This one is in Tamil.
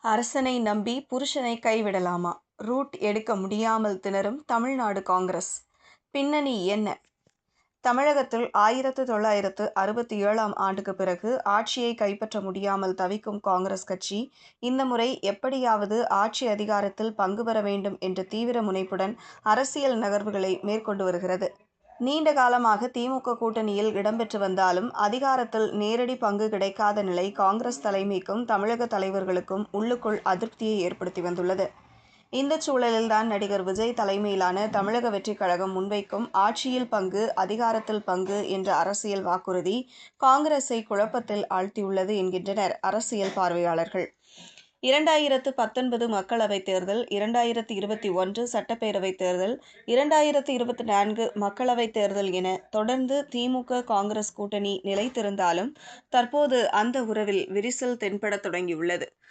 அரசனை நம்பி புருஷனை கைவிடலாமா? ரூட் எடுக்க முடியாமல் திணறும் தமிழ்நாடு காங்கிரஸ். பின்னணி என்ன? தமிழகத்தில் 1967ஆம் ஆண்டுக்கு பிறகு ஆட்சியை கைப்பற்ற முடியாமல் தவிக்கும் காங்கிரஸ் கட்சி இந்த முறை எப்படியாவது ஆட்சி அதிகாரத்தில் பங்கு பெற வேண்டும் என்ற தீவிர முனைப்புடன் அரசியல் நகர்வுகளை மேற்கொண்டு வருகிறது. நீண்ட காலமாக திமுக கூட்டணியில் இடம்பெற்று வந்தாலும் அதிகாரத்தில் நேரடி பங்கு கிடைக்காத நிலை காங்கிரஸ் தலைமைக்கும் தமிழக தலைவர்களுக்கும் உள்ளுக்குள் அதிருப்தியை ஏற்படுத்தி வந்துள்ளது. இந்த சூழலில்தான் நடிகர் விஜய் தலைமையிலான தமிழக வெற்றிக் கழகம் முன்வைக்கும் ஆட்சியில் பங்கு, அதிகாரத்தில் பங்கு என்ற அரசியல் வாக்குறுதி காங்கிரஸை குழப்பத்தில் ஆழ்த்தியுள்ளது என்கின்றனர் அரசியல் பார்வையாளர்கள். 2019 மக்களவைத் தேர்தல், 2021 சட்டப்பேரவைத் தேர்தல், 2024 மக்களவைத் தேர்தல் என தொடர்ந்து திமுக, காங்கிரஸ் கூட்டணி நிலைத்திருந்தாலும் தற்போது அந்த உறவில் விரிசல் தென்படத் தொடங்கியுள்ளது.